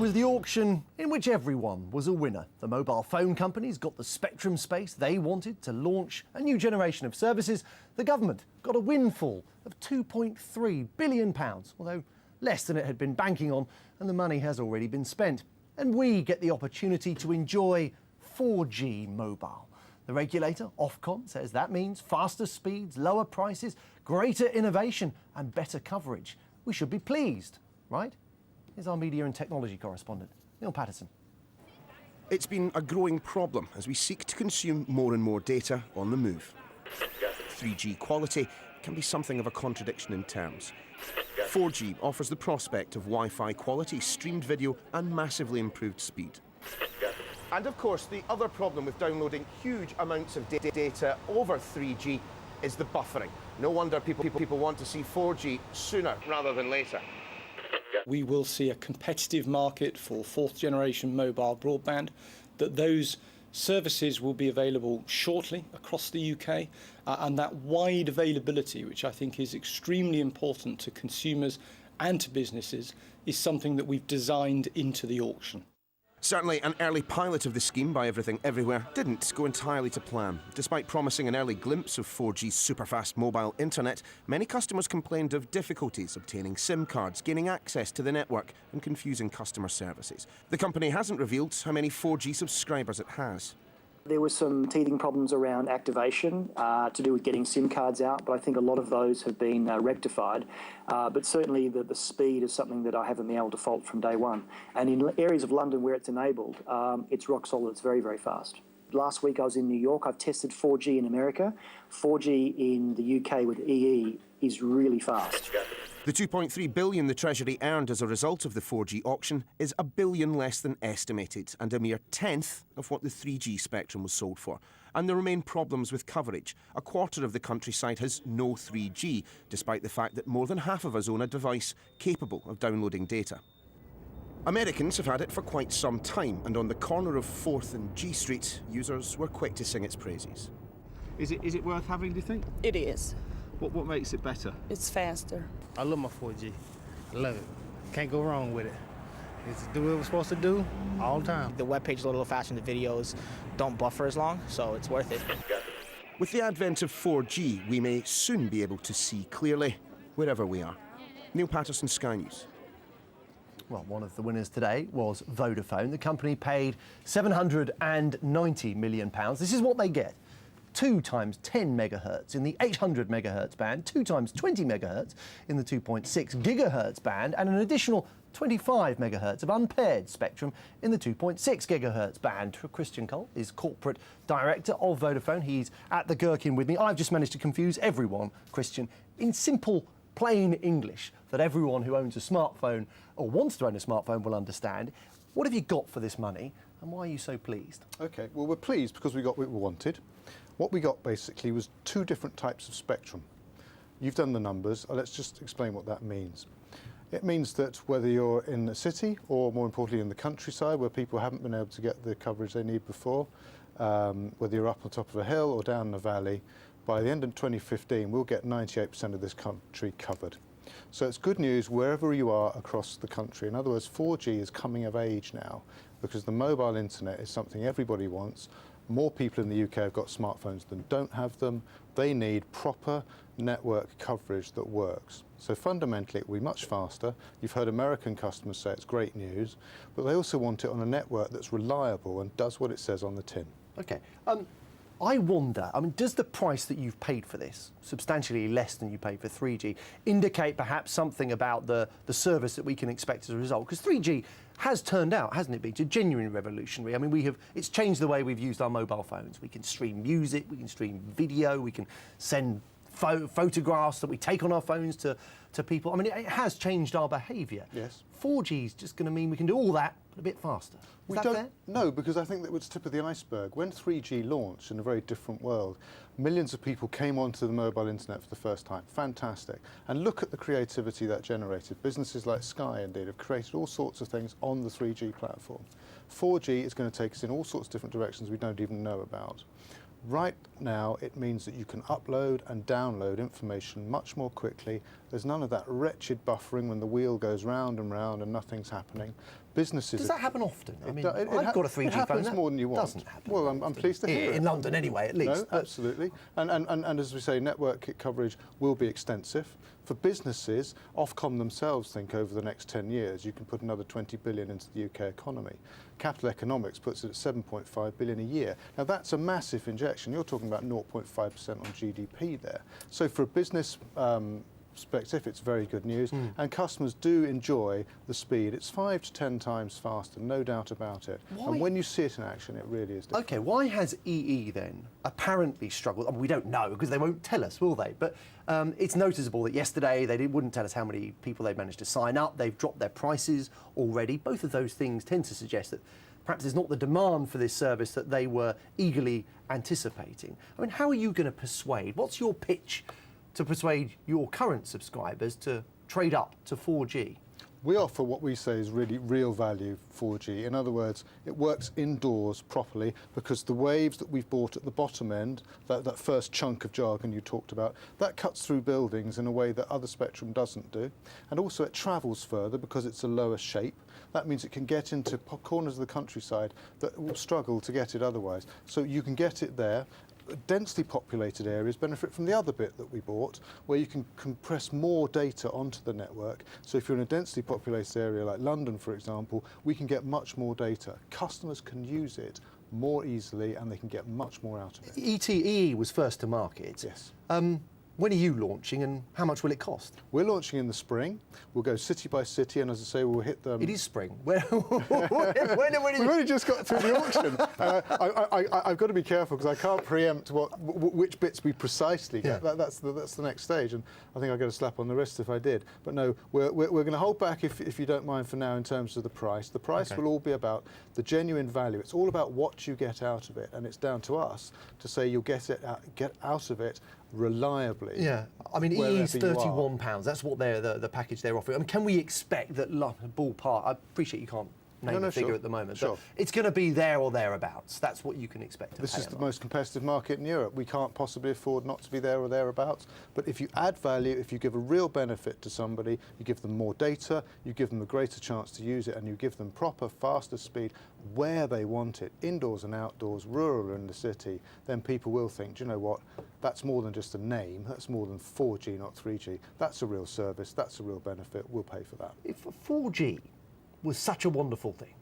was the auction in which everyone was a winner. The mobile phone companies got the spectrum space they wanted to launch a new generation of services. The government got a windfall of £2.3 billion, although less than it had been banking on, and the money has already been spent. And we get the opportunity to enjoy 4G mobile. The regulator, Ofcom, says that means faster speeds, lower prices, greater innovation and better coverage. We should be pleased, right? Here's our media and technology correspondent, Neil Patterson. It's been a growing problem as we seek to consume more and more data on the move. 3G quality can be something of a contradiction in terms. 4G offers the prospect of Wi-Fi quality, streamed video and massively improved speed. And of course, the other problem with downloading huge amounts of data over 3G is the buffering. No wonder people want to see 4G sooner rather than later. We will see a competitive market for fourth generation mobile broadband, that those services will be available shortly across the UK, and that wide availability, which I think is extremely important to consumers and to businesses, is something that we've designed into the auction. Certainly, an early pilot of the scheme by Everything Everywhere didn't go entirely to plan. Despite promising an early glimpse of 4G's superfast mobile internet, many customers complained of difficulties obtaining SIM cards, gaining access to the network and confusing customer services. The company hasn't revealed how many 4G subscribers it has. There were some teething problems around activation to do with getting SIM cards out, but I think a lot of those have been rectified. But certainly the speed is something that I haven't been able to fault from day one. And in areas of London where it's enabled, it's rock solid, it's very, very fast. Last week I was in New York, I've tested 4G in America. 4G in the UK with EE is really fast. The £2.3 billion the Treasury earned as a result of the 4G auction is £1 billion less than estimated and a mere tenth of what the 3G spectrum was sold for. And there remain problems with coverage. A quarter of the countryside has no 3G, despite the fact that more than half of us own a device capable of downloading data. Americans have had it for quite some time, and on the corner of 4th and G Street, users were quick to sing its praises. Is it worth having, do you think? It is. What makes it better? It's faster. I love my 4G. I love it. Can't go wrong with it. It's do what it was supposed to do all the time. The webpage is a little faster and the videos don't buffer as long, so it's worth it. With the advent of 4G, we may soon be able to see clearly wherever we are. Neil Patterson, Sky News. Well, one of the winners today was Vodafone. The company paid £790 million. This is what they get. 2 times 10 megahertz in the 800 megahertz band, 2 times 20 megahertz in the 2.6 gigahertz band, and an additional 25 megahertz of unpaired spectrum in the 2.6 gigahertz band. Christian Cull is corporate director of Vodafone. He's at the Gherkin with me. I've just managed to confuse everyone, Christian, in simple, plain English that everyone who owns a smartphone or wants to own a smartphone will understand. What have you got for this money, and why are you so pleased? OK, well, we're pleased because we got what we wanted. What we got basically was 2 different types of spectrum. You've done the numbers. Let's just explain what that means. It means that whether you're in the city or, more importantly, in the countryside where people haven't been able to get the coverage they need before, whether you're up on top of a hill or down the valley, by the end of 2015, we'll get 98% of this country covered. So it's good news wherever you are across the country. In other words, 4G is coming of age now because the mobile internet is something everybody wants. More people in the UK have got smartphones than don't have them. They need proper network coverage that works. So fundamentally, it will be much faster. You've heard American customers say it's great news, but they also want it on a network that's reliable and does what it says on the tin. OK. I wonder, does the price that you've paid for this, substantially less than you paid for 3G, indicate perhaps something about the service that we can expect as a result? Because 3G has turned out, hasn't it been, to genuinely revolutionary. It's changed the way we've used our mobile phones. We can stream music, we can stream video, we can send photographs that we take on our phones to people. It has changed our behaviour. Yes. 4G is just going to mean we can do all that, but a bit faster. Is that fair? No, because I think that was the tip of the iceberg. When 3G launched in a very different world, millions of people came onto the mobile internet for the first time. Fantastic. And look at the creativity that generated. Businesses like Sky, indeed, have created all sorts of things on the 3G platform. 4G is going to take us in all sorts of different directions we don't even know about. Right now, it means that you can upload and download information much more quickly. There's none of that wretched buffering when the wheel goes round and round and nothing's happening. Businesses. Does that happen often? I mean, I've I've got a 3G phone. It happens That more than you want. Doesn't happen. Well, I'm pleased to hear it. In London, anyway, at least. No, absolutely. And as we say, network coverage will be extensive. For businesses, Ofcom themselves think over the next 10 years you can put another 20 billion into the UK economy. Capital Economics puts it at 7.5 billion a year. Now that's a massive injection. You're talking about 0.5% on GDP there. So for a business perspective, it's very good news, and customers do enjoy the speed. It's 5 to 10 times faster, no doubt about it. Why? And when you see it in action, it really is different. Okay, why has EE then apparently struggled? I mean, we don't know because they won't tell us, will they? But it's noticeable that yesterday they wouldn't tell us how many people they've managed to sign up. They've dropped their prices already. Both of those things tend to suggest that perhaps there's not the demand for this service that they were eagerly anticipating. I mean, how are you going to persuade? What's your pitch to persuade your current subscribers to trade up to 4G? We offer what we say is really real value 4G. In other words, it works indoors properly because the waves that we've bought at the bottom end, that first chunk of jargon you talked about, that cuts through buildings in a way that other spectrum doesn't do. And also it travels further because it's a lower shape. That means it can get into corners of the countryside that will struggle to get it otherwise. So you can get it there. Densely populated areas benefit from the other bit that we bought, where you can compress more data onto the network. So if you're in a densely populated area like London, for example, we can get much more data. Customers can use it more easily and they can get much more out of it. ETE was first to market. Yes. When are you launching and how much will it cost? We're launching in the spring. We'll go city by city, and as I say, we'll hit them. It is spring. When We've only just got through the auction. I've got to be careful because I can't preempt which bits we precisely get. Yeah. That's the next stage, and I think I'd get a slap on the wrist if I did. But no, we're going to hold back if you don't mind for now in terms of the price. The price will all be about the genuine value. It's all about what you get out of it, and it's down to us to say you'll get out of it reliably. Yeah, I mean, EE's wherever you are. £31. That's what the package they're offering. I mean, can we expect that ballpark? I appreciate you can't name the figure sure. at the moment, Sure. but it's going to be there or thereabouts. That's what you can expect. This is the most competitive market in Europe. We can't possibly afford not to be there or thereabouts. But if you add value, if you give a real benefit to somebody, you give them more data, you give them a greater chance to use it, and you give them proper, faster speed where they want it, indoors and outdoors, rural or in the city, then people will think, do you know what, that's more than just a name, that's more than 4G, not 3G. That's a real service, that's a real benefit, we'll pay for that. If 4G was such a wonderful thing,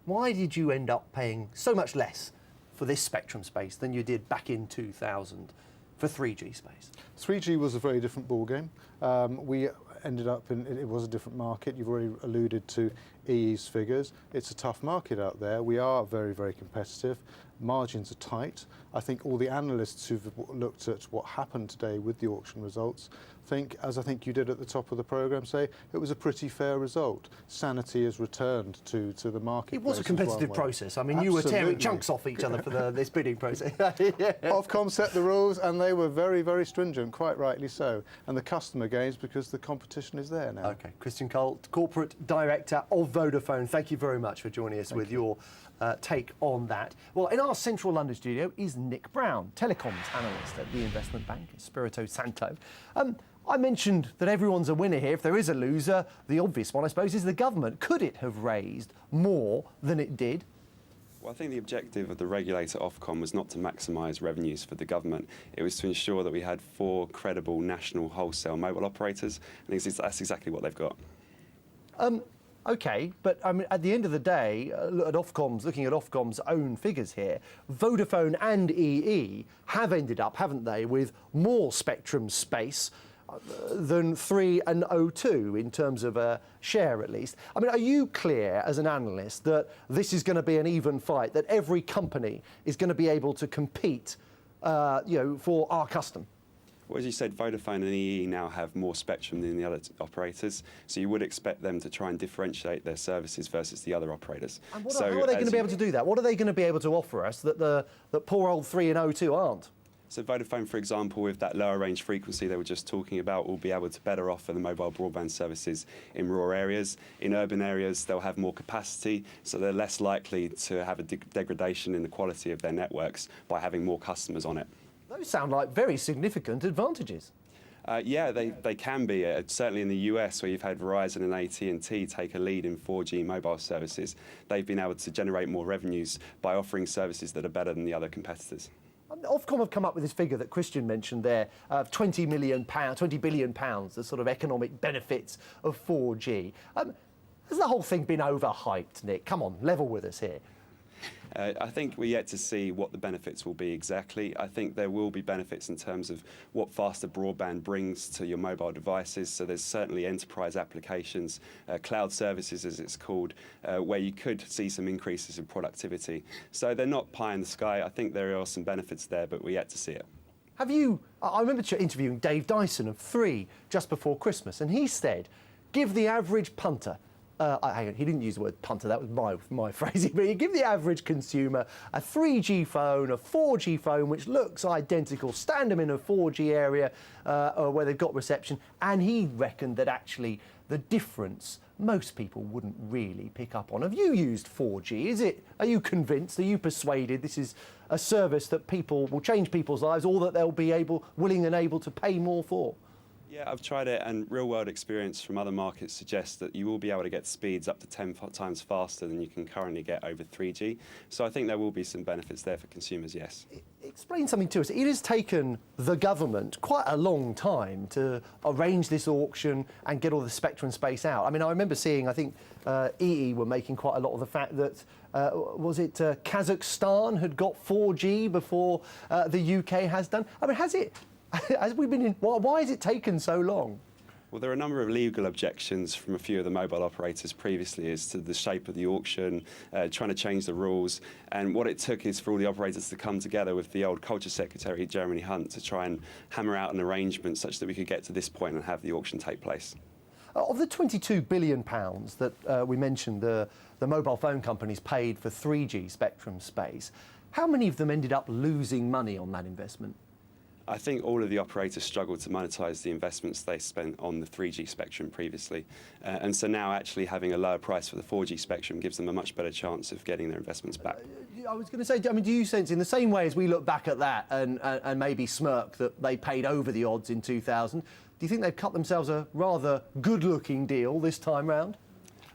why did you end up paying so much less for this spectrum space than you did back in 2000 for 3G space? 3G was a very different ballgame. We ended up in, it was a different market. You've already alluded to EE's figures. It's a tough market out there. We are very, very competitive. Margins are tight. I think all the analysts who've looked at what happened today with the auction results think, as I think you did at the top of the programme, say it was a pretty fair result. Sanity has returned to the market. It was a competitive process. I mean, you were tearing chunks off each other for this bidding process. Yeah. Ofcom set the rules and they were very, very stringent, quite rightly so. And the customer gains because the competition is there now. Okay, Christian Cull, Corporate Director of Vodafone, thank you very much for joining us with your take on that. Well, in our central London studio is Nick Brown, telecoms analyst at the investment bank, Espirito Santo. I mentioned that everyone's a winner here. If there is a loser, the obvious one, I suppose, is the government. Could it have raised more than it did? Well, I think the objective of the regulator Ofcom was not to maximise revenues for the government. It was to ensure that we had 4 credible national wholesale mobile operators. And that's exactly what they've got. OK, but I mean, at the end of the day, looking at Ofcom's own figures here, Vodafone and EE have ended up, haven't they, with more spectrum space than 3 and O2 in terms of a share, at least. I mean, are you clear as an analyst that this is going to be an even fight, that every company is going to be able to compete, for our custom? Well, as you said, Vodafone and EE now have more spectrum than the other operators, so you would expect them to try and differentiate their services versus the other operators. And how are they going to be able to do that? What are they going to be able to offer us that poor old 3 and O2 aren't? So Vodafone, for example, with that lower range frequency they were just talking about, will be able to better offer the mobile broadband services in rural areas. In urban areas, they'll have more capacity, so they're less likely to have a degradation in the quality of their networks by having more customers on it. Those sound like very significant advantages. Yeah, they can be. Certainly in the US, where you've had Verizon and AT&T take a lead in 4G mobile services, they've been able to generate more revenues by offering services that are better than the other competitors. Ofcom have come up with this figure that Christian mentioned there of £20 billion, the sort of economic benefits of 4G. Has the whole thing been overhyped, Nick? Come on, level with us here. I think we're yet to see what the benefits will be exactly. I think there will be benefits in terms of what faster broadband brings to your mobile devices. So there's certainly enterprise applications, cloud services as it's called, where you could see some increases in productivity. So they're not pie in the sky. I think there are some benefits there, but we're yet to see it. I remember interviewing Dave Dyson of 3 just before Christmas, and he said, give the average punter, hang on, he didn't use the word punter, that was my phrasing, but you give the average consumer a 3G phone, a 4G phone, which looks identical, stand them in a 4G area where they've got reception, and he reckoned that actually the difference most people wouldn't really pick up on. Have you used 4G? Are you convinced, are you persuaded this is a service that will change people's lives, or that they'll be willing and able to pay more for? Yeah, I've tried it, and real-world experience from other markets suggests that you will be able to get speeds up to 10 times faster than you can currently get over 3G. So I think there will be some benefits there for consumers, yes. Explain something to us. It has taken the government quite a long time to arrange this auction and get all the spectrum space out. I mean, I remember seeing, I think EE were making quite a lot of the fact that, Kazakhstan had got 4G before the UK has done. I mean, why has it taken so long? Well, there are a number of legal objections from a few of the mobile operators previously as to the shape of the auction, trying to change the rules. And what it took is for all the operators to come together with the old Culture Secretary, Jeremy Hunt, to try and hammer out an arrangement such that we could get to this point and have the auction take place. Of the £22 billion that we mentioned the mobile phone companies paid for 3G spectrum space, how many of them ended up losing money on that investment? I think all of the operators struggled to monetise the investments they spent on the 3G spectrum previously. And so now actually having a lower price for the 4G spectrum gives them a much better chance of getting their investments back. I was going to say, I mean, do you sense, in the same way as we look back at that and maybe smirk that they paid over the odds in 2000, do you think they've cut themselves a rather good-looking deal this time round?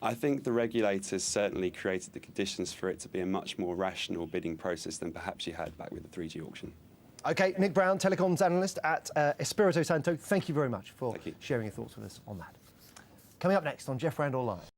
I think the regulators certainly created the conditions for it to be a much more rational bidding process than perhaps you had back with the 3G auction. OK, Nick Brown, telecoms analyst at Espirito Santo, thank you very much for sharing your thoughts with us on that. Coming up next on Jeff Randall Live.